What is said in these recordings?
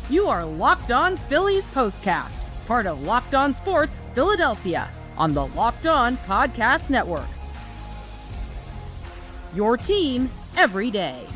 You are Locked On Phillies Postcast, part of Locked On Sports Philadelphia, on the Locked On Podcast Network. Your team every day.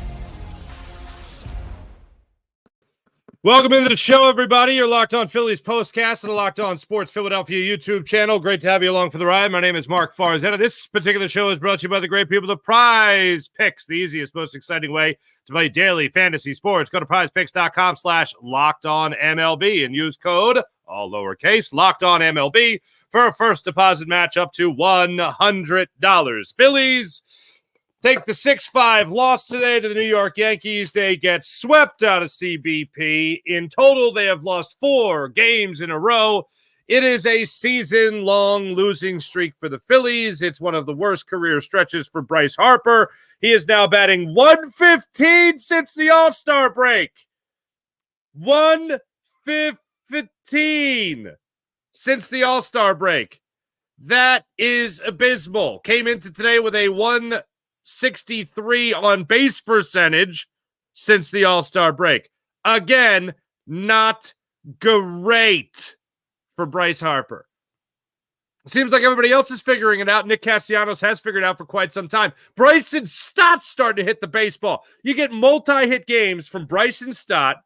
Welcome into the show, everybody. You're Locked On Phillies Postcast and the Locked On Sports Philadelphia YouTube channel. Great to have you along for the ride. My name is Mark Farzetta. This particular show is brought to you by the great people of PrizePicks, the easiest, most exciting way to play daily fantasy sports. Go to PrizePicks.com/LockedOnMLB and use code, all lowercase, LockedOnMLB for a first deposit match up to $100. Phillies take the 6-5 loss today to the New York Yankees. They get swept out of CBP. In total, they have lost 4 games in a row. It is a season-long losing streak for the Phillies. It's one of the worst career stretches for Bryce Harper. He is now batting .115 since the All-Star break. .115 since the All-Star break. That is abysmal. Came into today with a 163 on base percentage since the All-Star break. Again, not great for Bryce Harper. It seems like everybody else is figuring it out. Nick Castellanos has figured it out for quite some time. Bryson Stott's starting to hit the baseball. You get multi-hit games from Bryson Stott,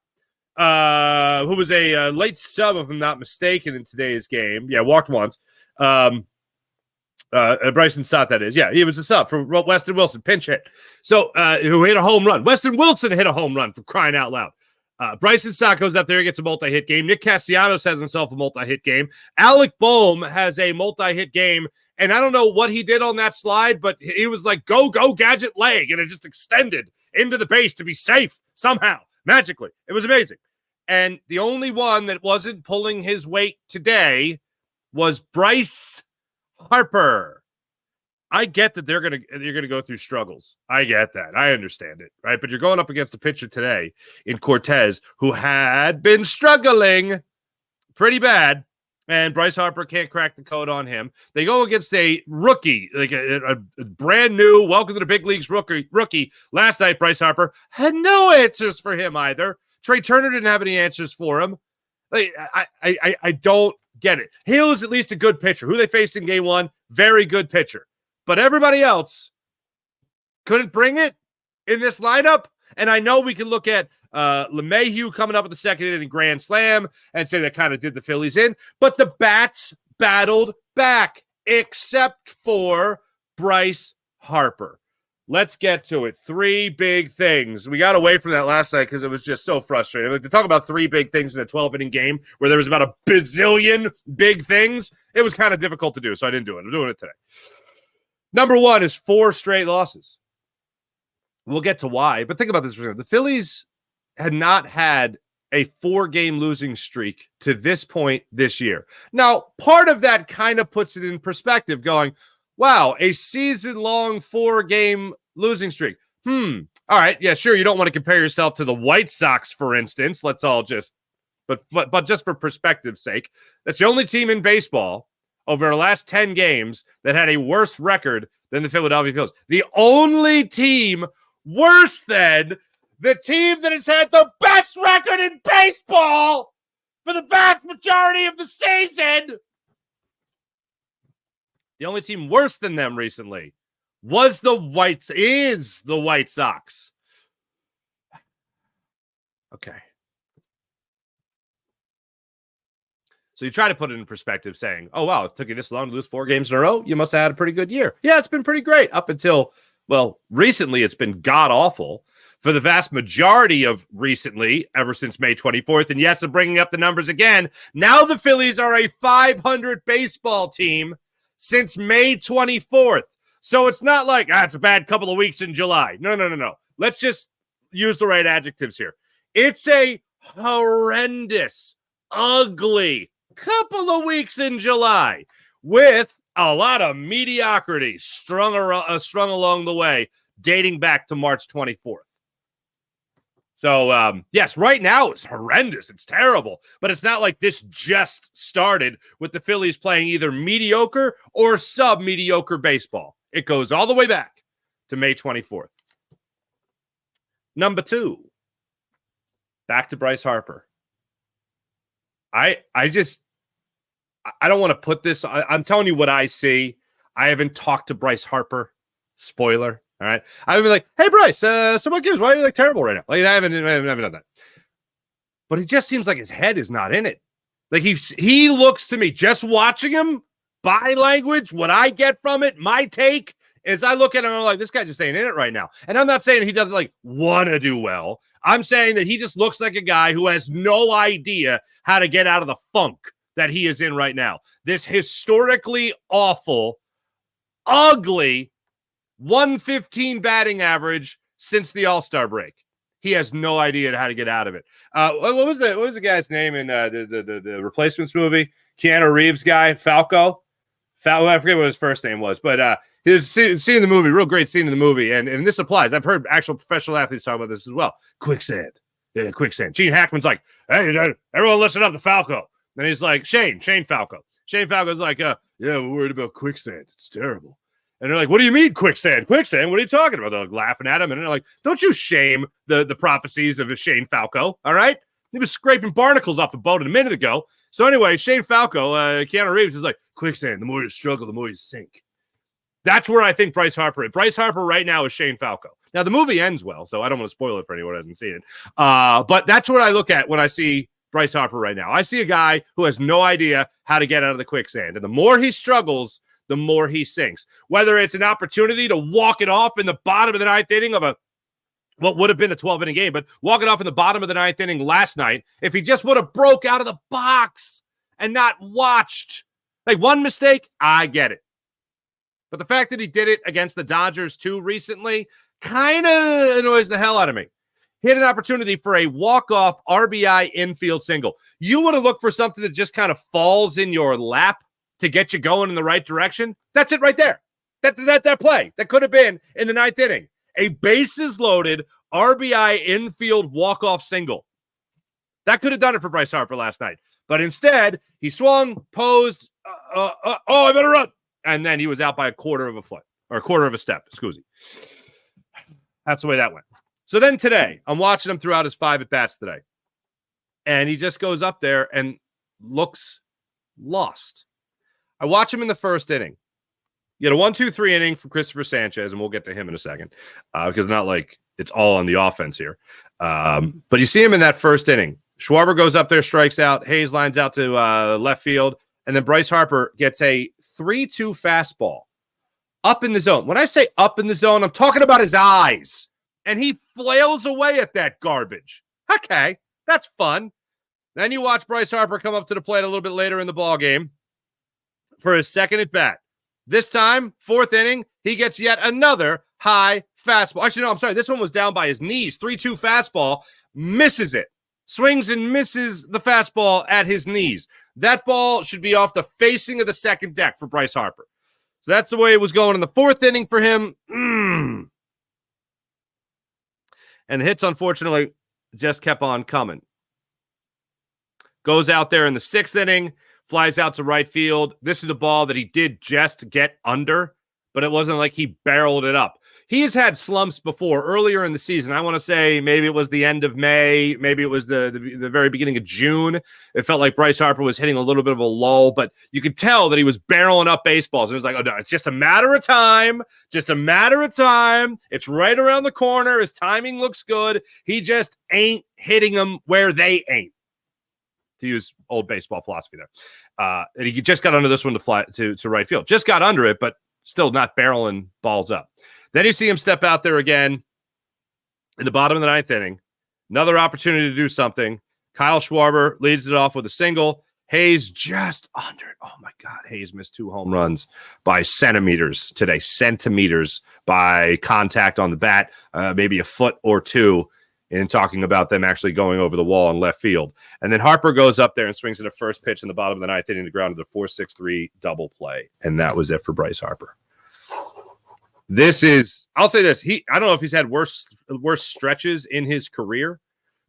who was a late sub, if I'm not mistaken, in today's game. Yeah, walked once. Bryson Stott, that is. Yeah, he was a sub for Westin Wilson, pinch hit. So, who hit a home run. Westin Wilson hit a home run, for crying out loud. Bryson Stott goes up there, gets a multi-hit game. Nick Castellanos has himself a multi-hit game. Alec Bohm has a multi-hit game. And I don't know what he did on that slide, but he was like, go, gadget leg. And it just extended into the base to be safe somehow, magically. It was amazing. And the only one that wasn't pulling his weight today was Bryce Harper. I get that you're gonna go through struggles. I get that. I understand it, right? But you're going up against a pitcher today in Cortez who had been struggling pretty bad, and Bryce Harper can't crack the code on him. They go against a rookie, like a brand new, welcome to the big leagues rookie. Last night, Bryce Harper had no answers for him either. Trey Turner didn't have any answers for him. Like, I don't get it. Hill is at least a good pitcher. Who they faced in game 1, very good pitcher. But everybody else couldn't bring it in this lineup. And I know we can look at LeMahieu coming up with the second inning grand slam and say that kind of did the Phillies in. But the bats battled back, except for Bryce Harper. Let's get to it. 3 big things. We got away from that last night because it was just so frustrating. Like, to talk about 3 big things in a 12-inning game where there was about a bazillion big things, it was kind of difficult to do, so I didn't do it. I'm doing it today. Number 1 is 4 straight losses. We'll get to why, but think about this. The Phillies had not had a 4-game losing streak to this point this year. Now, part of that kind of puts it in perspective, going, wow, a season-long 4-game losing streak. All right, yeah, sure, you don't want to compare yourself to the White Sox, for instance. Let's all just, but just for perspective's sake, that's the only team in baseball over the last 10 games that had a worse record than the Philadelphia Phillies. The only team worse than the team that has had the best record in baseball for the vast majority of the season. The only team worse than them recently is the White Sox. Okay. So you try to put it in perspective saying, oh, wow, it took you this long to lose 4 games in a row. You must have had a pretty good year. Yeah, it's been pretty great up until, well, recently it's been god-awful for the vast majority of recently, ever since May 24th. And yes, I'm bringing up the numbers again. Now the Phillies are a 500 baseball team since May 24th. So it's not like, it's a bad couple of weeks in July. No. Let's just use the right adjectives here. It's a horrendous, ugly couple of weeks in July with a lot of mediocrity strung along the way, dating back to March 24th. So, yes, right now it's horrendous. It's terrible. But it's not like this just started with the Phillies playing either mediocre or sub-mediocre baseball. It goes all the way back to May 24th. Number 2, back to Bryce Harper. I don't want to put this. I'm telling you what I see. I haven't talked to Bryce Harper. Spoiler. All right. I would be like, hey, Bryce, so what gives? Why are you like terrible right now? Like, I haven't done that. But it just seems like his head is not in it. Like he looks to me, just watching him, body language, what I get from it, my take is I look at him and I'm like, this guy just ain't in it right now. And I'm not saying he doesn't like want to do well. I'm saying that he just looks like a guy who has no idea how to get out of the funk that he is in right now. This historically awful, ugly 115 batting average since the All-Star break. He has no idea how to get out of it. What was the guy's name in the Replacements movie? Keanu Reeves guy, Falco. I forget what his first name was, but his scene in the movie, real great scene in the movie, and this applies. I've heard actual professional athletes talk about this as well. Quicksand. Yeah, quicksand. Gene Hackman's like, hey, everyone listen up to Falco. And he's like, Shane Falco. Shane Falco's like, yeah, we're worried about quicksand. It's terrible. And they're like, what do you mean quicksand? Quicksand? What are you talking about? They're like laughing at him. And they're like, don't you shame the prophecies of Shane Falco, all right? He was scraping barnacles off the boat a minute ago. So anyway, Shane Falco, Keanu Reeves is like, quicksand, the more you struggle, the more you sink. That's where I think Bryce Harper is. Bryce Harper right now is Shane Falco. Now, the movie ends well, so I don't want to spoil it for anyone who hasn't seen it. But that's what I look at when I see Bryce Harper right now. I see a guy who has no idea how to get out of the quicksand. And the more he struggles, the more he sinks. Whether it's an opportunity to walk it off in the bottom of the ninth inning of what would have been a 12-inning game, but walk it off in the bottom of the ninth inning last night, if he just would have broke out of the box and not watched. Like, one mistake, I get it. But the fact that he did it against the Dodgers, too, recently, kind of annoys the hell out of me. He had an opportunity for a walk-off RBI infield single. You want to look for something that just kind of falls in your lap to get you going in the right direction? That's it right there. That play. That could have been in the ninth inning. A bases-loaded RBI infield walk-off single. That could have done it for Bryce Harper last night. But instead, he swung, posed, I better run. And then he was out by a quarter of a step. Excuse me. That's the way that went. So then today, I'm watching him throughout his 5 at-bats today. And he just goes up there and looks lost. I watch him in the first inning. You get a 1-2-3 inning from Cristopher Sanchez, and we'll get to him in a second because not like it's all on the offense here. But you see him in that first inning. Schwarber goes up there, strikes out. Hayes lines out to left field. And then Bryce Harper gets a 3-2 fastball up in the zone. When I say up in the zone, I'm talking about his eyes. And he flails away at that garbage. Okay, that's fun. Then you watch Bryce Harper come up to the plate a little bit later in the ballgame for his second at bat. This time, 4th inning, he gets yet another high fastball. Actually, no, I'm sorry. This one was down by his knees. 3-2 fastball, misses it. Swings and misses the fastball at his knees. That ball should be off the facing of the second deck for Bryce Harper. So that's the way it was going in the 4th inning for him. And the hits, unfortunately, just kept on coming. Goes out there in the 6th inning, flies out to right field. This is a ball that he did just get under, but it wasn't like he barreled it up. He has had slumps before earlier in the season. I want to say maybe it was the end of May. Maybe it was the very beginning of June. It felt like Bryce Harper was hitting a little bit of a lull, but you could tell that he was barreling up baseballs. And it was like, oh, no, it's just a matter of time. Just a matter of time. It's right around the corner. His timing looks good. He just ain't hitting them where they ain't, to use old baseball philosophy there. And he just got under this one to fly to right field. Just got under it, but still not barreling balls up. Then you see him step out there again in the bottom of the 9th inning. Another opportunity to do something. Kyle Schwarber leads it off with a single. Hayes just under it. Oh, my God. Hayes missed 2 home runs by centimeters today. Centimeters by contact on the bat. Maybe a foot or 2 in talking about them actually going over the wall in left field. And then Harper goes up there and swings at a first pitch in the bottom of the 9th inning to ground to the 4-6-3 double play. And that was it for Bryce Harper. This is, I'll say this. I don't know if he's had worse stretches in his career,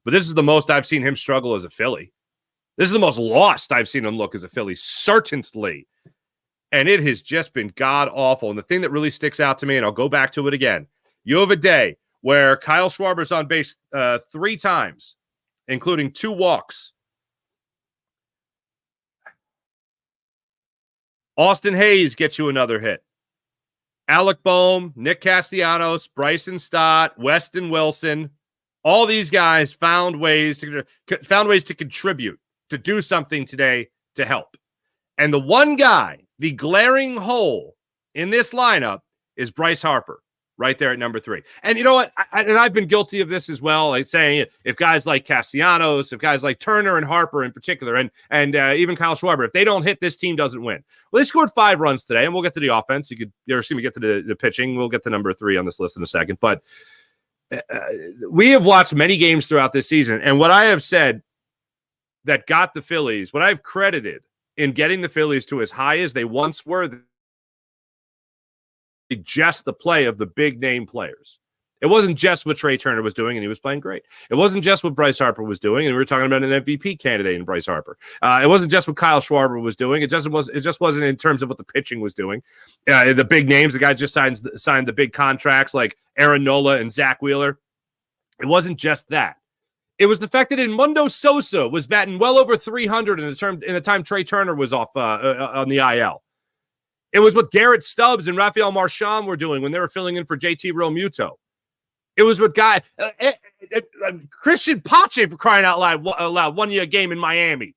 but this is the most I've seen him struggle as a Philly. This is the most lost I've seen him look as a Philly, certainly. And it has just been god-awful. And the thing that really sticks out to me, and I'll go back to it again, you have a day where Kyle Schwarber's on base 3 times, including 2 walks. Austin Hayes gets you another hit. Alec Bohm, Nick Castellanos, Bryson Stott, Westin Wilson, all these guys found ways to contribute, to do something today to help. And the one guy, the glaring hole in this lineup is Bryce Harper, right there at number 3. And you know what? I've been guilty of this as well, like saying if guys like Castellanos, if guys like Turner and Harper in particular, and even Kyle Schwarber, if they don't hit, this team doesn't win. Well, they scored 5 runs today, and we'll get to the offense. You're going to get to the pitching. We'll get to number 3 on this list in a second. But we have watched many games throughout this season, and what I have said that got the Phillies, what I've credited in getting the Phillies to as high as they once were, just the play of the big name players. It wasn't just what Trey Turner was doing, and he was playing great. It wasn't just what Bryce Harper was doing, and we were talking about an MVP candidate in Bryce Harper. It wasn't just what Kyle Schwarber was doing. It just wasn't in terms of what the pitching was doing. The big names, the guys just signed the big contracts like Aaron Nola and Zach Wheeler. It wasn't just that. It was the fact that Edmundo Sosa was batting well over 300 in the time Trey Turner was off on the IL. It was what Garrett Stubbs and Rafael Marchand were doing when they were filling in for JT Realmuto. It was what Christian Pache, for crying out loud, won you a game in Miami.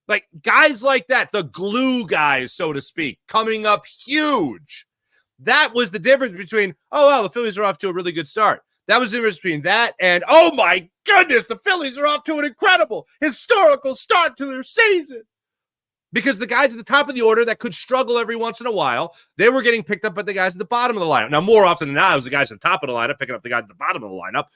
Like guys like that, the glue guys, so to speak, coming up huge. That was the difference between, the Phillies are off to a really good start. That was the difference between that and, oh my goodness, the Phillies are off to an incredible, historical start to their season. Because the guys at the top of the order that could struggle every once in a while, they were getting picked up by the guys at the bottom of the lineup. Now, more often than not, it was the guys at the top of the lineup picking up the guys at the bottom of the lineup.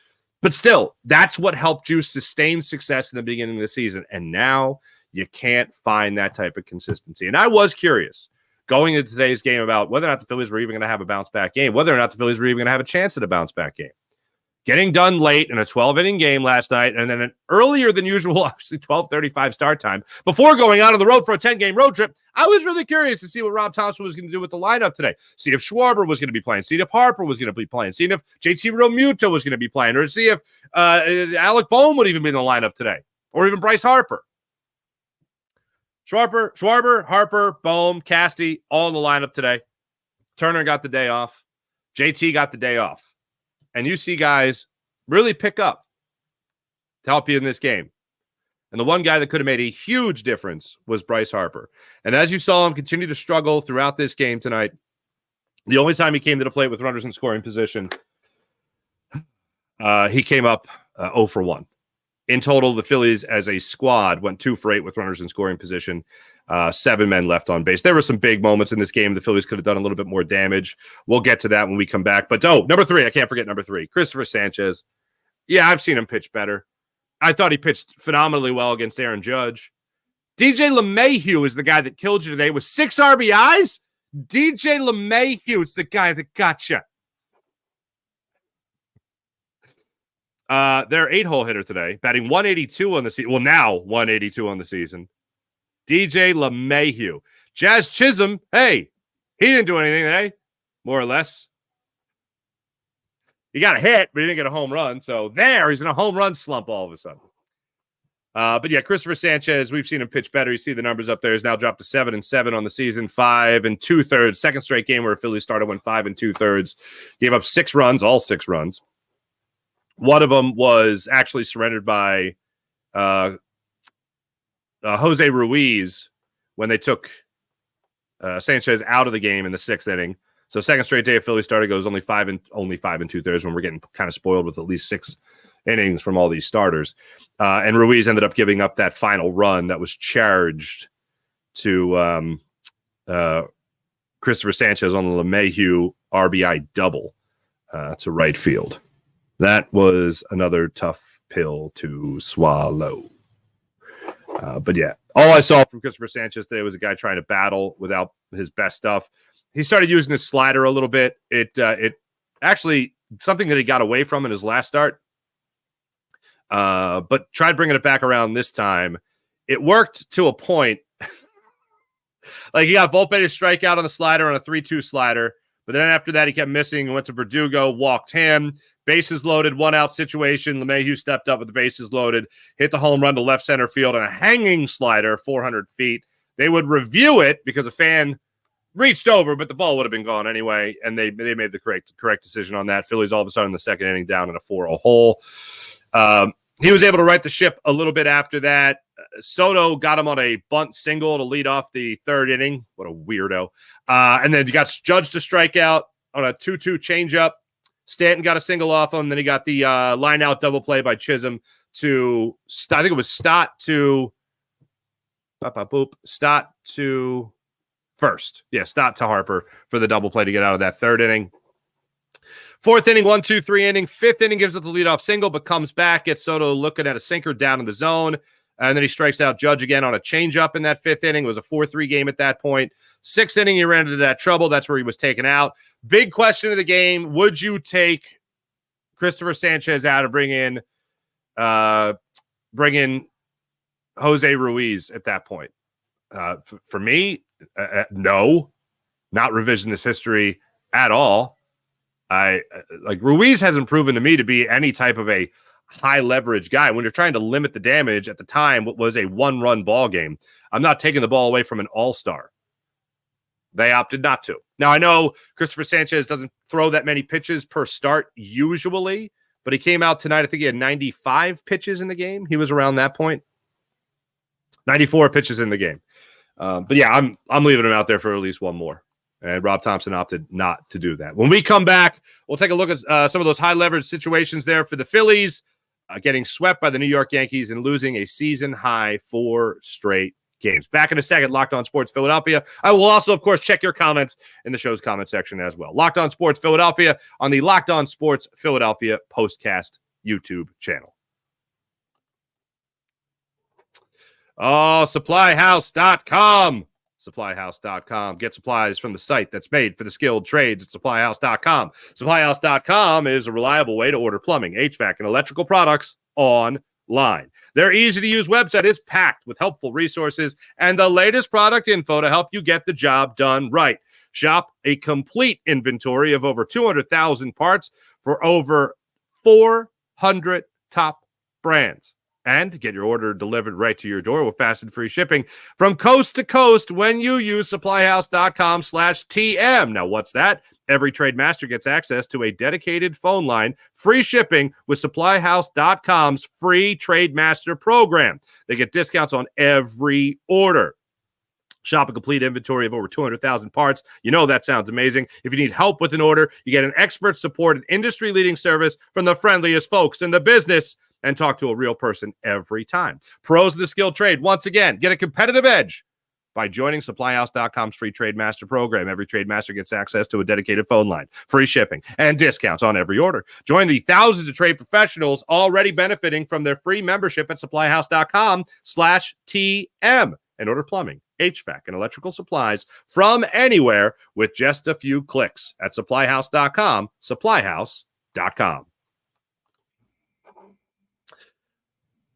But still, that's what helped you sustain success in the beginning of the season. And now you can't find that type of consistency. And I was curious going into today's game about whether or not the Phillies were even going to have a bounce-back game, whether or not the Phillies were even going to have a chance at a bounce-back game. Getting done late in a 12-inning game last night, and then an earlier than usual, obviously 12:35 start time, before going out on the road for a 10-game road trip, I was really curious to see what Rob Thompson was going to do with the lineup today. See if Schwarber was going to be playing, see if Harper was going to be playing, see if JT Realmuto was going to be playing, or see if Alec Bohm would even be in the lineup today, or even Bryce Harper. Schwarber, Harper, Bohm, Casty, all in the lineup today. Turner got the day off. JT got the day off. And you see guys really pick up to help you in this game. And the one guy that could have made a huge difference was Bryce Harper. And as you saw him continue to struggle throughout this game tonight, the only time he came to the plate with runners in scoring position, he came up 0 for 1. In total, the Phillies as a squad went 2 for 8 with runners in scoring position. 7 men left on base. There were some big moments in this game. The Phillies could have done a little bit more damage. We'll get to that when we come back. But number 3, I can't forget number 3, Cristopher Sanchez. Yeah, I've seen him pitch better. I thought he pitched phenomenally well against Aaron Judge. DJ LeMahieu is the guy that killed you today with 6 RBIs. DJ LeMahieu is the guy that got you. Their 8-hole hitter today, batting 182 on the season. Well, now 182 on the season. DJ LeMahieu. Jazz Chisholm, hey, he didn't do anything today, more or less. He got a hit, but he didn't get a home run. So he's in a home run slump all of a sudden. But yeah, Cristopher Sanchez, we've seen him pitch better. You see the numbers up there. He's now dropped to 7-7 on the season, 5 2/3. Second straight game where Phillies started went 5 2/3. Gave up 6 runs, all 6 runs. One of them was actually surrendered by Jose Ruiz when they took Sanchez out of the game in the 6th inning. So second straight day of Philly starter goes only 5 2/3 when we're getting kind of spoiled with at least 6 innings from all these starters. And Ruiz ended up giving up that final run that was charged to Cristopher Sanchez on the LeMahieu RBI double to right field. That was another tough pill to swallow. But yeah, all I saw from Cristopher Sanchez today was a guy trying to battle without his best stuff. He started using his slider a little bit. It actually something that he got away from in his last start, but tried bringing it back around this time. It worked to a point. Like he got Volpe's strikeout on the slider on a 3-2 slider, but then after that he kept missing and went to Verdugo, walked him. Bases loaded, 1-out situation. LeMahieu stepped up with the bases loaded, hit the home run to left center field on a hanging slider, 400 feet. They would review it because a fan reached over, but the ball would have been gone anyway, and they made the correct decision on that. Phillies all of a sudden in the second inning down in a 4-0 hole. He was able to right the ship a little bit after that. Soto got him on a bunt single to lead off the third inning. What a weirdo. And then you got Judge to strike out on a 2-2 changeup. Stanton got a single off him. Then he got the line out double play by Chisholm to, I think it was Stott to first. Yeah, Stott to Harper for the double play to get out of that third inning. Fourth inning, 1-2-3 inning. Fifth inning gives it the leadoff single, but comes back, gets Soto looking at a sinker down in the zone. And then he strikes out Judge again on a changeup in that fifth inning. It was a 4-3 game at that point. Sixth inning, he ran into that trouble. That's where he was taken out. Big question of the game, would you take Cristopher Sanchez out and bring in Jose Ruiz at that point? For me, no. Not revisionist history at all. Ruiz hasn't proven to me to be any type of a high leverage guy. When you're trying to limit the damage at the time, what was a 1-run ball game, I'm not taking the ball away from an all-star. They opted not to. Now, I know Cristopher Sanchez doesn't throw that many pitches per start usually, but he came out tonight. I think he had 95 pitches in the game. He was around that point. 94 pitches in the game. But yeah, I'm leaving him out there for at least one more. And Rob Thompson opted not to do that. When we come back, we'll take a look at some of those high leverage situations there for the Phillies, getting swept by the New York Yankees and losing a season high 4 straight games. Back in a second, Locked On Sports Philadelphia. I will also, of course, check your comments in the show's comment section as well. Locked On Sports Philadelphia on the Locked On Sports Philadelphia Postcast YouTube channel. Oh, supplyhouse.com. Supplyhouse.com. Get supplies from the site that's made for the skilled trades at supplyhouse.com. Supplyhouse.com is a reliable way to order plumbing, HVAC, and electrical products online. Their easy-to-use website is packed with helpful resources and the latest product info to help you get the job done right. Shop a complete inventory of over 200,000 parts for over 400 top brands. And get your order delivered right to your door with fast and free shipping from coast to coast when you use supplyhouse.com/TM. Now, what's that? Every trade master gets access to a dedicated phone line, free shipping with supplyhouse.com's free trade master program. They get discounts on every order. Shop a complete inventory of over 200,000 parts. You know that sounds amazing. If you need help with an order, you get an expert support and industry-leading service from the friendliest folks in the business, and talk to a real person every time. Pros of the skilled trade, once again, get a competitive edge by joining supplyhouse.com's free trade master program. Every trade master gets access to a dedicated phone line, free shipping, and discounts on every order. Join the thousands of trade professionals already benefiting from their free membership at supplyhouse.com/TM and order plumbing, HVAC, and electrical supplies from anywhere with just a few clicks at supplyhouse.com, supplyhouse.com.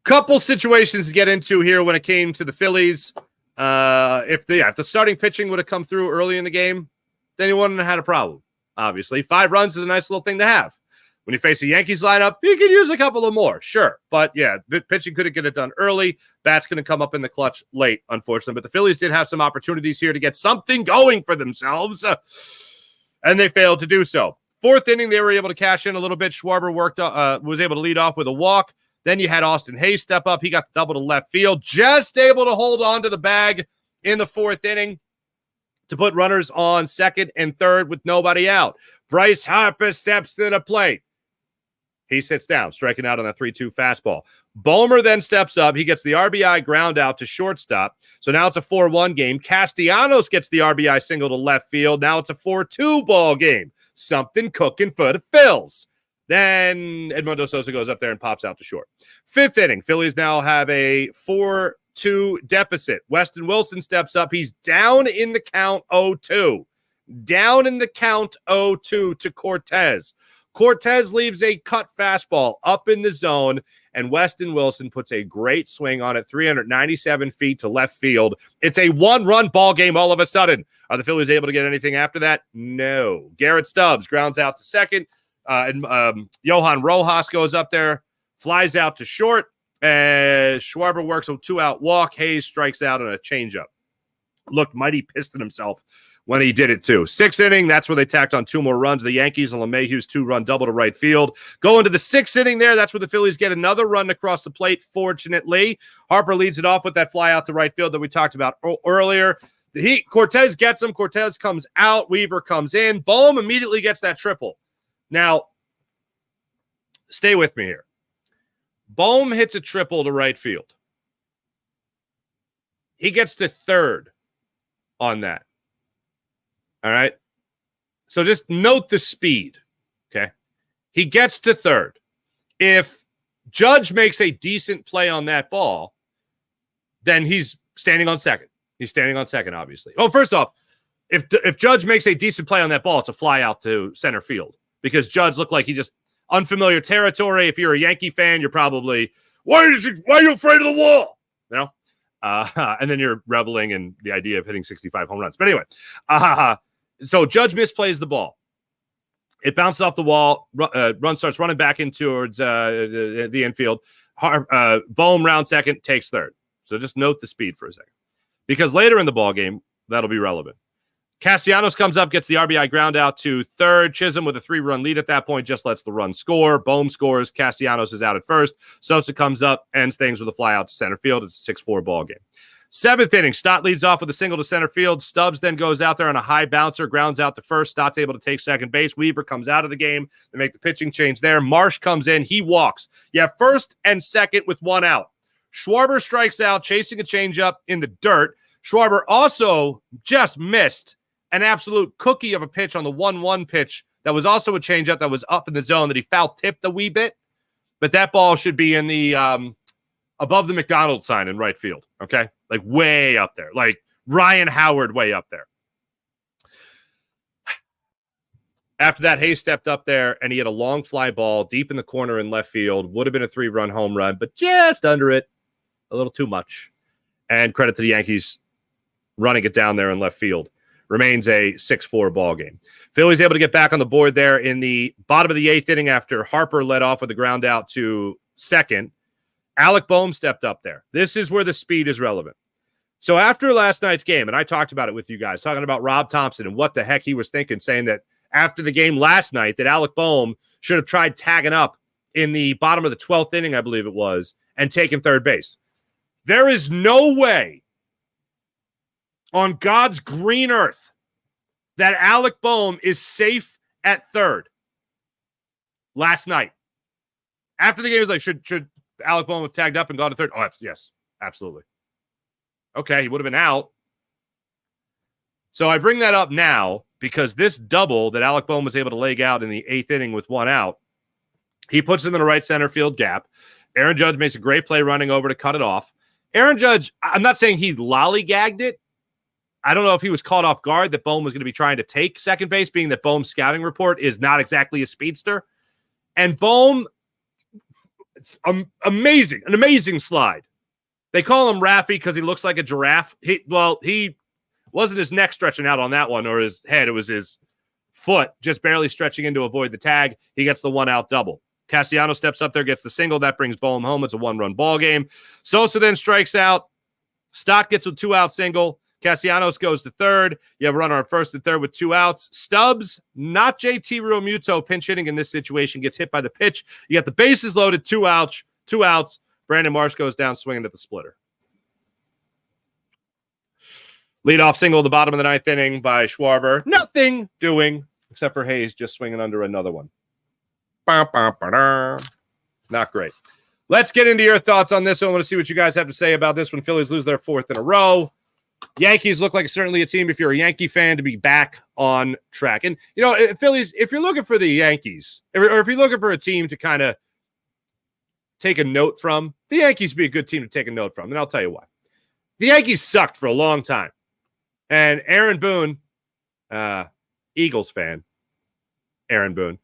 Couple situations to get into here when it came to the Phillies. If the starting pitching would have come through early in the game, then you wouldn't have had a problem. Obviously, 5 runs is a nice little thing to have. When you face a Yankees lineup, you could use a couple of more, sure. But yeah, pitching couldn't get it done early. Bats going to come up in the clutch late, unfortunately. But the Phillies did have some opportunities here to get something going for themselves, and they failed to do so. Fourth inning, they were able to cash in a little bit. Schwarber was able to lead off with a walk. Then you had Austin Hayes step up. He got the double to left field, just able to hold on to the bag in the fourth inning to put runners on second and third with nobody out. Bryce Harper steps to the plate. He sits down, striking out on a 3-2 fastball. Bohmer then steps up. He gets the RBI ground out to shortstop. So now it's a 4-1 game. Castellanos gets the RBI single to left field. Now it's a 4-2 ball game. Something cooking for the Phils. Then Edmundo Sosa goes up there and pops out to short. Fifth inning, Phillies now have a 4-2 deficit. Westin Wilson steps up. He's down in the count 0-2. Down in the count 0-2 to Cortez. Cortez leaves a cut fastball up in the zone, and Westin Wilson puts a great swing on it, 397 feet to left field. It's a 1-run ball game all of a sudden. Are the Phillies able to get anything after that? No. Garrett Stubbs grounds out to second. Johan Rojas goes up there, flies out to short, and Schwarber works a 2-out walk. Hayes strikes out on a changeup. looked mighty pissed at himself when he did it too. 6th inning, that's where they tacked on 2 more runs. The Yankees and LeMahieu's 2-run double to right field. Go into the 6th inning there. That's where the Phillies get another run across the plate, fortunately. Harper leads it off with that fly out to right field that we talked about earlier. Cortez gets him. Cortez comes out. Weaver comes in. Bohm immediately gets that triple. Now, stay with me here. Bohm hits a triple to right field. He gets to 3rd on that. All right. So just note the speed. Okay. He gets to 3rd. If Judge makes a decent play on that ball, then he's standing on 2nd. He's standing on 2nd, obviously. Oh, first off, if Judge makes a decent play on that ball, it's a fly out to center field because Judge looked like he just unfamiliar territory. If you're a Yankee fan, you're probably, why are you afraid of the wall? You know? And then you're reveling in the idea of hitting 65 home runs. But anyway, so Judge misplays the ball. It bounces off the wall. Run starts running back in towards the infield. Bohm round 2nd, takes 3rd. So just note the speed for a second. Because later in the ball game, that'll be relevant. Castellanos comes up, gets the RBI ground out to 3rd. Chisholm with a 3-run lead at that point just lets the run score. Bohm scores. Castellanos is out at 1st. Sosa comes up, ends things with a fly out to center field. It's a 6-4 ball game. 7th inning, Stott leads off with a single to center field. Stubbs then goes out there on a high bouncer, grounds out to 1st. Stott's able to take 2nd base. Weaver comes out of the game. They make the pitching change there. Marsh comes in. He walks. You have 1st and 2nd with 1 out. Schwarber strikes out, chasing a changeup in the dirt. Schwarber also just missed an absolute cookie of a pitch on the 1-1 pitch that was also a changeup that was up in the zone that he foul-tipped a wee bit. But that ball should be in the above the McDonald's sign in right field, okay? Like way up there. Like Ryan Howard way up there. After that, Hayes stepped up there, and he had a long fly ball deep in the corner in left field. Would have been a 3-run home run, but just under it. A little too much. And credit to the Yankees running it down there in left field. Remains a 6-4 ball game. Philly's able to get back on the board there in the bottom of the 8th inning after Harper led off with the ground out to 2nd. Alec Bohm stepped up there. This is where the speed is relevant. So after last night's game, and I talked about it with you guys, talking about Rob Thompson and what the heck he was thinking, saying that after the game last night that Alec Bohm should have tried tagging up in the bottom of the 12th inning, I believe it was, and taken 3rd base. There is no way on God's green earth that Alec Bohm is safe at 3rd last night. After the game, it was like, should Alec Bohm have tagged up and gone to 3rd? Oh, yes, absolutely. Okay, he would have been out. So I bring that up now because this double that Alec Bohm was able to leg out in the 8th inning with 1 out, he puts him in the right center field gap. Aaron Judge makes a great play running over to cut it off. Aaron Judge, I'm not saying he lollygagged it. I don't know if he was caught off guard that Bohm was going to be trying to take 2nd base, being that Bohm's scouting report is not exactly a speedster. And Bohm, an amazing slide. They call him Raffy because he looks like a giraffe. He wasn't his neck stretching out on that one or his head. It was his foot just barely stretching in to avoid the tag. He gets the 1-out double. Castellanos steps up there, gets the single. That brings Bohm home. It's a 1-run ball game. Sosa then strikes out. Stott gets a 2-out single. Castellanos goes to 3rd. You have a runner on 1st and 3rd with 2 outs. Stubbs, not JT Realmuto, pinch hitting in this situation, gets hit by the pitch. You got the bases loaded, 2 outs. Brandon Marsh goes down swinging at the splitter. Leadoff single at the bottom of the 9th inning by Schwarber. Nothing doing except for Hayes just swinging under another one. Not great. Let's get into your thoughts on this one. I want to see what you guys have to say about this one. Phillies lose their 4th in a row. Yankees look like certainly a team, if you're a Yankee fan, to be back on track. And, you know, Phillies, if you're looking for the Yankees, or if you're looking for a team to kind of take a note from, the Yankees would be a good team to take a note from. And I'll tell you why. The Yankees sucked for a long time. And Aaron Boone, Eagles fan, Aaron Boone,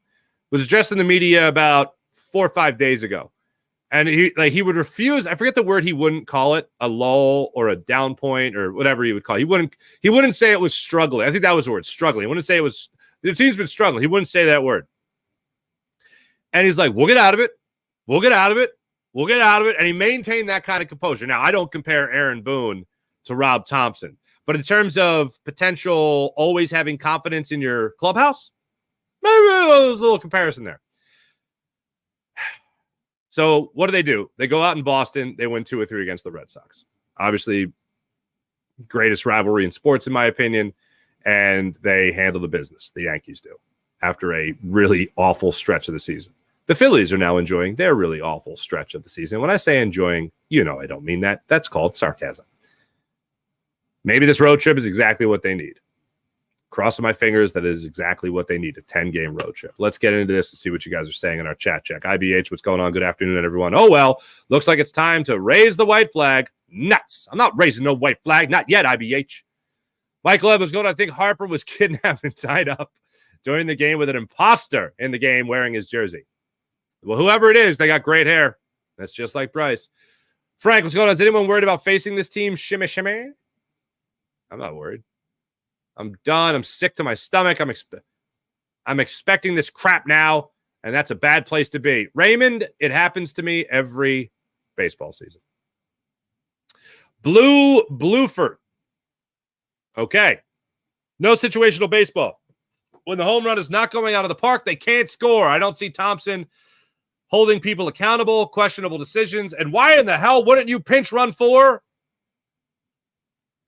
was addressing the media about 4 or 5 days ago. And he would refuse. I forget the word he wouldn't call it, a lull or a down point or whatever he would call it. He wouldn't say it was struggling. I think that was the word, struggling. He wouldn't say it was, the team's been struggling. He wouldn't say that word. And he's like, we'll get out of it. We'll get out of it. And he maintained that kind of composure. Now, I don't compare Aaron Boone to Rob Thompson, But in terms of potential always having confidence in your clubhouse, maybe there's a little comparison there. So what do? They go out in Boston. They win 2 or 3 against the Red Sox. Obviously, greatest rivalry in sports, in my opinion. And they handle the business. The Yankees do after a really awful stretch of the season. The Phillies are now enjoying their really awful stretch of the season. When I say enjoying, I don't mean that. That's called sarcasm. Maybe this road trip is exactly what they need. Crossing my fingers, that is exactly what they need, a 10-game road trip. Let's get into this and see what you guys are saying in our chat check. IBH, what's going on? Good afternoon, everyone. Oh, well, looks like it's time to raise the white flag. Nuts. I'm not raising no white flag. Not yet, IBH. Michael Evans going, I think Harper was kidnapped and tied up during the game with an imposter in the game wearing his jersey. Well, whoever it is, they got great hair. That's just like Bryce. Frank, what's going on? Is anyone worried about facing this team? Shimmy, shimmy. I'm not worried. I'm done. I'm sick to my stomach. I'm expecting this crap now, and that's a bad place to be. Raymond, it happens to me every baseball season. Blueford. Okay. No situational baseball. When the home run is not going out of the park, they can't score. I don't see Thompson holding people accountable, questionable decisions. And why in the hell wouldn't you pinch run for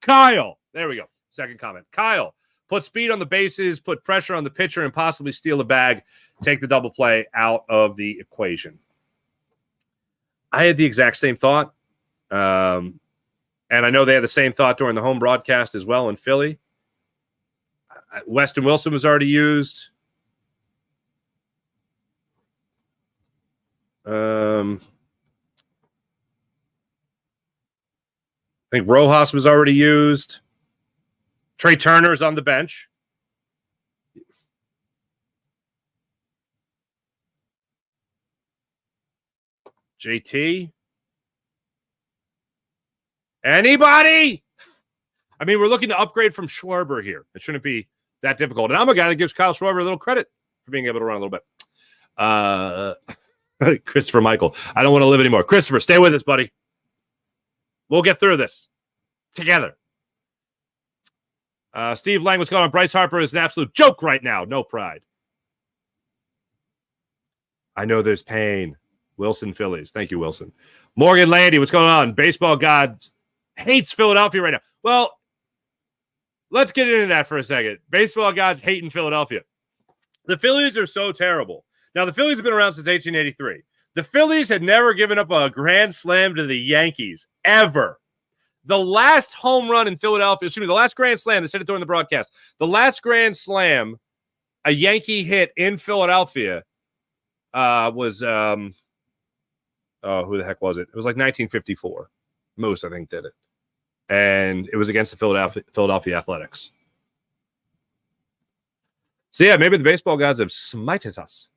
Kyle? There we go. Second comment. Kyle, put speed on the bases, put pressure on the pitcher, and possibly steal a bag. Take the double play out of the equation. I had the exact same thought. And I know they had the same thought during the home broadcast as well in Philly. Westin Wilson was already used. I think Rojas was already used. Trey Turner's on the bench. JT? Anybody? I mean, we're looking to upgrade from Schwarber here. It shouldn't be that difficult. And I'm a guy that gives Kyle Schwarber a little credit for being able to run a little bit. Christopher Michael, I don't want to live anymore. Christopher, stay with us, buddy. We'll get through this together. Steve Lang, what's going on? Bryce Harper is an absolute joke right now. No pride. I know there's pain. Wilson Phillies. Thank you, Wilson. Morgan Landy, what's going on? Baseball God hates Philadelphia right now. Well, let's get into that for a second. Baseball gods hating Philadelphia. The Phillies are so terrible. Now, the Phillies have been around since 1883. The Phillies had never given up a grand slam to the Yankees, ever. The last home run in Philadelphia, the last grand slam, they said it during the broadcast, the last grand slam a Yankee hit in Philadelphia was, who the heck was it? It was like 1954. Moose, I think, did it. And it was against the Philadelphia Athletics. So, yeah, maybe the baseball gods have smited us.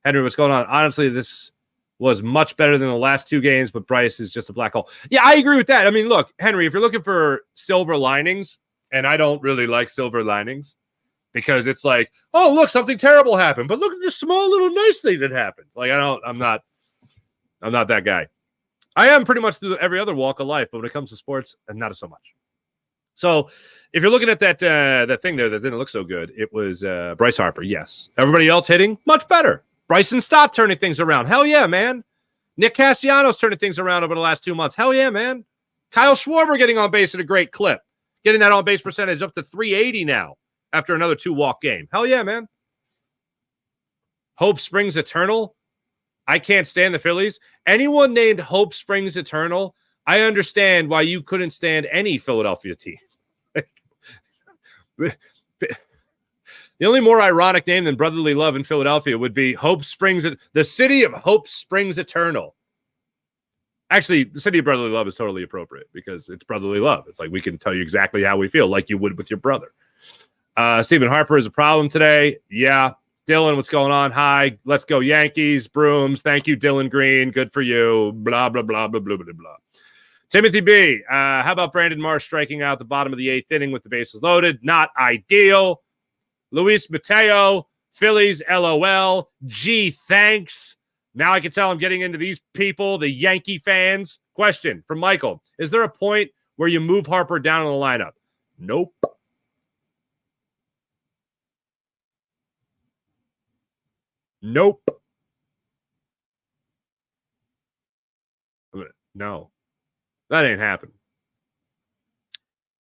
Henry, what's going on? Honestly, this was much better than the last 2 games, but Bryce is just a black hole. Yeah, I agree with that. I mean, look, Henry, if you're looking for silver linings, and I don't really like silver linings because it's like, oh, look, something terrible happened, but look at this small little nice thing that happened. Like, I'm not that guy. I am pretty much through every other walk of life, but when it comes to sports, not so much. So if you're looking at that thing there that didn't look so good, it was Bryce Harper, yes. Everybody else hitting, much better. Bryson Stott turning things around. Hell yeah, man. Nick Castellanos turning things around over the last 2 months. Hell yeah, man. Kyle Schwarber getting on base at a great clip. Getting that on-base percentage up to 380 now after another 2-walk game. Hell yeah, man. Hope springs eternal. I can't stand the Phillies. Anyone named Hope Springs Eternal, I understand why you couldn't stand any Philadelphia team. The only more ironic name than Brotherly Love in Philadelphia would be Hope Springs, the city of Hope Springs Eternal. Actually, the city of Brotherly Love is totally appropriate because it's brotherly love. It's like we can tell you exactly how we feel, like you would with your brother. Stephen Harper is a problem today. Yeah. Dylan, what's going on? Hi, let's go Yankees, Brooms. Thank you, Dylan Green. Good for you. Blah, blah, blah, blah, blah, blah, blah. Timothy B, how about Brandon Marsh striking out the bottom of the 8th inning with the bases loaded? Not ideal. Luis Mateo, Phillies, LOL. Gee, thanks. Now I can tell I'm getting into these people, the Yankee fans. Question from Michael. Is there a point where you move Harper down in the lineup? Nope. Nope. No, that ain't happening.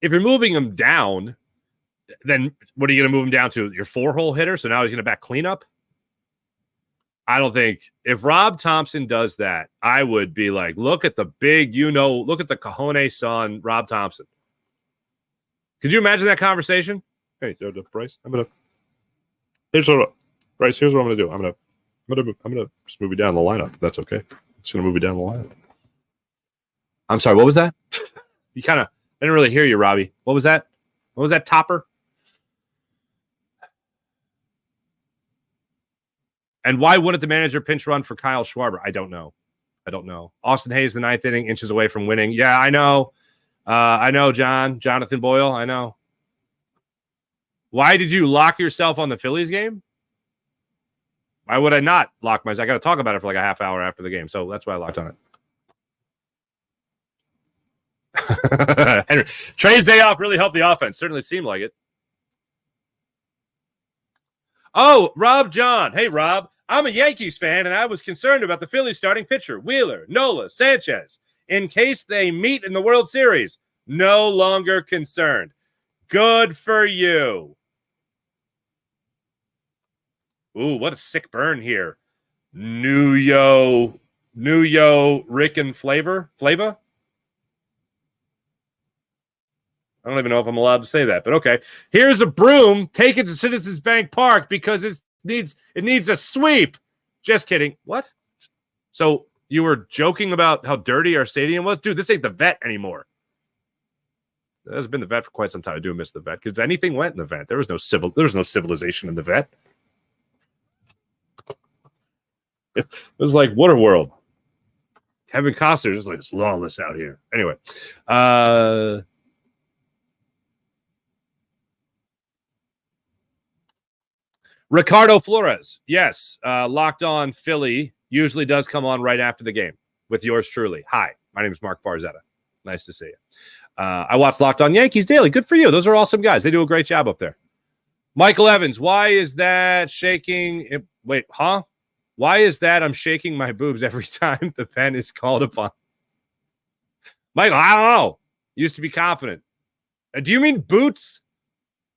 If you're moving him down, then what are you going to move him down to? Your 4-hole hitter? So now he's going to back cleanup? I don't think if Rob Thompson does that, I would be like, look at the big, look at the cojones on Rob Thompson. Could you imagine that conversation? Hey, Bryce, here's what I'm going to do. I'm going to just move you down the lineup. That's okay. Just going to move you down the lineup. I'm sorry. What was that? I didn't really hear you, Robbie. What was that? What was that, Topper? And why wouldn't the manager pinch run for Kyle Schwarber? I don't know. Austin Hayes, the 9th inning, inches away from winning. Yeah, I know. Jonathan Boyle. I know. Why did you lock yourself on the Phillies game? Why would I not lock myself? I got to talk about it for like a half hour after the game. So that's why I locked on it. Henry, Trey's day off really helped the offense. Certainly seemed like it. Oh, Rob John. Hey, Rob. I'm a Yankees fan, and I was concerned about the Phillies starting pitcher, Wheeler, Nola, Sanchez, in case they meet in the World Series. No longer concerned. Good for you. Ooh, what a sick burn here. Nuyo, Rick and Flava? I don't even know if I'm allowed to say that, but okay. Here's a broom. Take it to Citizens Bank Park because it needs a sweep. Just kidding. What? So you were joking about how dirty our stadium was? Dude, this ain't the Vet anymore. It hasn't been the Vet for quite some time. I do miss the Vet because anything went in the Vet. There was no civilization in the Vet. It was like Waterworld. Kevin Costner just like, it's lawless out here. Anyway, Ricardo Flores, yes, Locked On Philly usually does come on right after the game with yours truly. Hi, my name is Mark Farzetta. Nice to see you. I watch Locked On Yankees daily. Good for you. Those are awesome guys. They do a great job up there. Michael Evans, why is that shaking? Wait, huh? Why is that I'm shaking my boobs every time the pen is called upon? Michael, I don't know. Used to be confident. Do you mean boots?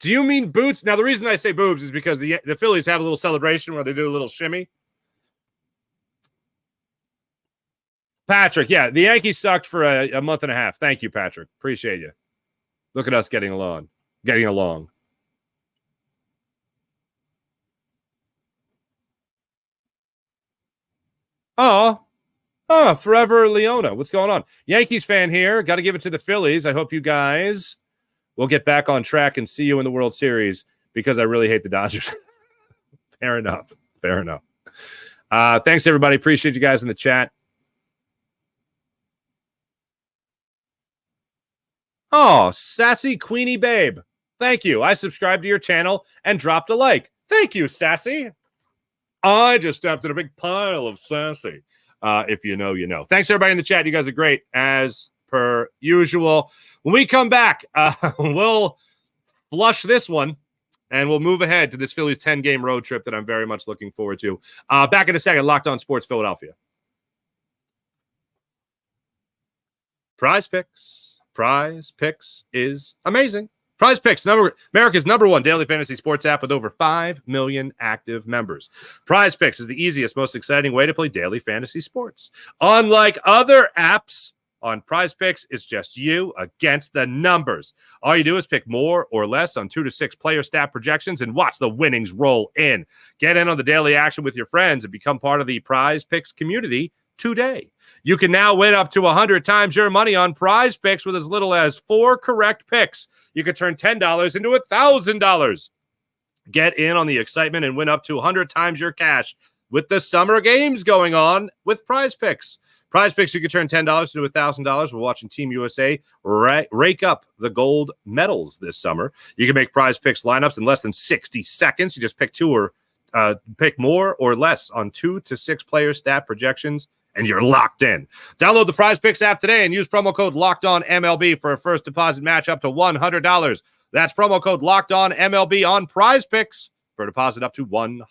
Now, the reason I say boobs is because the Phillies have a little celebration where they do a little shimmy. Patrick, yeah, the Yankees sucked for a month and a half. Thank you, Patrick. Appreciate you. Look at us getting along. Oh, Forever Leona. What's going on? Yankees fan here. Got to give it to the Phillies. I hope you guys will get back on track and see you in the World Series because I really hate the Dodgers. Fair enough. Thanks, everybody. Appreciate you guys in the chat. Oh, Sassy Queenie Babe. Thank you. I subscribed to your channel and dropped a like. Thank you, Sassy. I just stepped in a big pile of sassy. If you know, you know. Thanks, everybody in the chat. You guys are great, as per usual. When we come back, we'll flush this one, and we'll move ahead to this Phillies 10-game road trip that I'm very much looking forward to. Back in a second, Locked On Sports Philadelphia. PrizePicks. PrizePicks is amazing. PrizePicks, America's #1 daily fantasy sports app with over 5 million active members. PrizePicks is the easiest, most exciting way to play daily fantasy sports. Unlike other apps, on PrizePicks, it's just you against the numbers. All you do is pick more or less on 2 to 6 player stat projections and watch the winnings roll in. Get in on the daily action with your friends and become part of the PrizePicks community today. You can now win up to 100 times your money on PrizePicks with as little as 4 correct picks. You could turn $10 into $1,000. Get in on the excitement and win up to 100 times your cash with the summer games going on with PrizePicks. PrizePicks, you can turn $10 into $1,000. We're watching Team USA rake up the gold medals this summer. You can make PrizePicks lineups in less than 60 seconds. You just pick pick more or less on 2 to 6 player stat projections and you're locked in. Download the PrizePicks app today and use promo code LOCKEDONMLB for a first deposit match up to $100. That's promo code LOCKEDONMLB on PrizePicks for a deposit up to $100.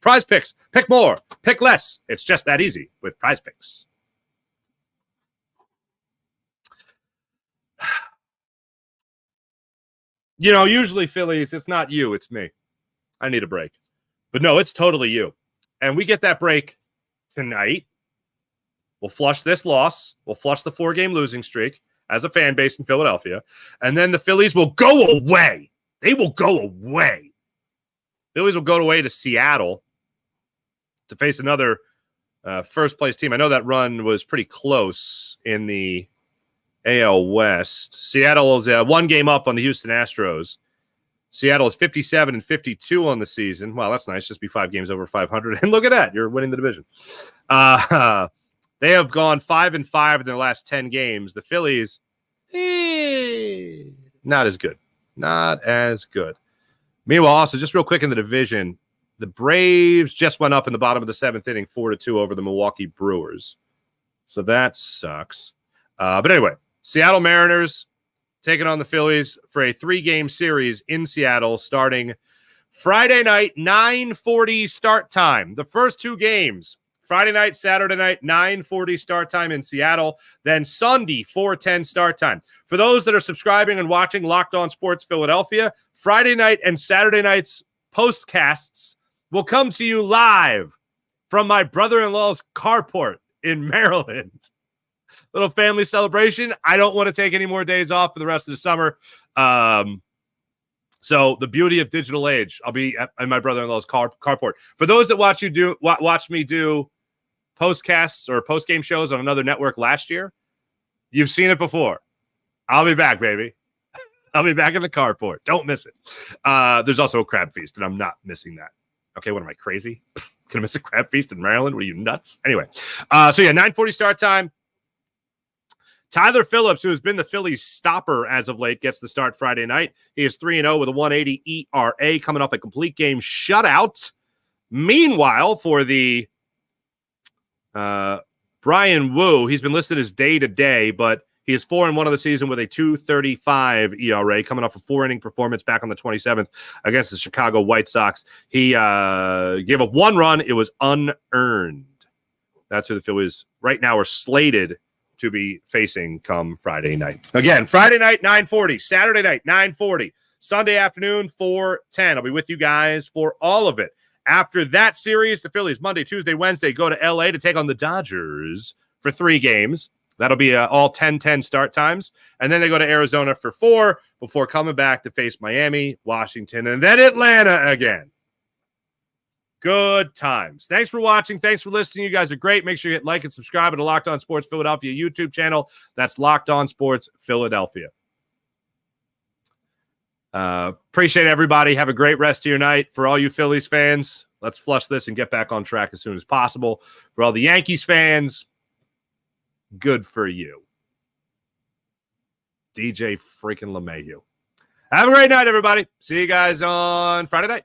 PrizePicks, pick more, pick less. It's just that easy with PrizePicks. You know, usually Phillies, it's not you, it's me. I need a break. But no, it's totally you. And we get that break tonight. We'll flush this loss. We'll flush the 4-game losing streak as a fan base in Philadelphia. And then the Phillies will go away. They will go away. Phillies will go away to Seattle to face another first-place team. I know that run was pretty close in the AL West. Seattle is 1 game up on the Houston Astros. Seattle is 57-52 on the season. Wow, that's nice. Just be 5 games over 500. And look at that. You're winning the division. They have gone 5-5 in their last 10 games. The Phillies, not as good. Not as good. Meanwhile, also, just real quick in the division, the Braves just went up in the bottom of the 7th inning, 4-2 over the Milwaukee Brewers. So that sucks. But anyway, Seattle Mariners taking on the Phillies for a 3-game series in Seattle starting Friday night, 9:40 start time. The first 2 games, Friday night, Saturday night, 9:40 start time in Seattle. Then Sunday, 4:10 start time. For those that are subscribing and watching Locked On Sports Philadelphia, Friday night and Saturday night's postcasts will come to you live from my brother-in-law's carport in Maryland. Little family celebration. I don't want to take any more days off for the rest of the summer. So the beauty of digital age, I'll be at my brother-in-law's carport. For those that watch me do postcasts or post-game shows on another network last year, you've seen it before. I'll be back, baby. I'll be back in the carport. Don't miss it. There's also a crab feast, and I'm not missing that. Okay, what am I, crazy? Can I miss a crab feast in Maryland? What are you, nuts? Anyway, 9:40 start time. Tyler Phillips, who has been the Phillies stopper as of late, gets the start Friday night. He is 3-0 with a 1.80 ERA, coming off a complete game shutout. Meanwhile, for the Brian Wu, he's been listed as day-to-day, but he is 4-1 of the season with a 2.35 ERA, coming off a 4-inning performance back on the 27th against the Chicago White Sox. He gave up 1 run. It was unearned. That's who the Phillies right now are slated to be facing come Friday night. Again, Friday night, 9:40. Saturday night, 9:40. Sunday afternoon, 4:10. I'll be with you guys for all of it. After that series, the Phillies, Monday, Tuesday, Wednesday, go to L.A. to take on the Dodgers for 3 games. That'll be all 10-10 start times. And then they go to Arizona for 4 before coming back to face Miami, Washington, and then Atlanta again. Good times. Thanks for watching. Thanks for listening. You guys are great. Make sure you hit like and subscribe to the Locked On Sports Philadelphia YouTube channel. That's Locked On Sports Philadelphia. Appreciate everybody. Have a great rest of your night. For all you Phillies fans, let's flush this and get back on track as soon as possible. For all the Yankees fans, good for you. DJ freaking LeMahieu. Have a great night, everybody. See you guys on Friday night.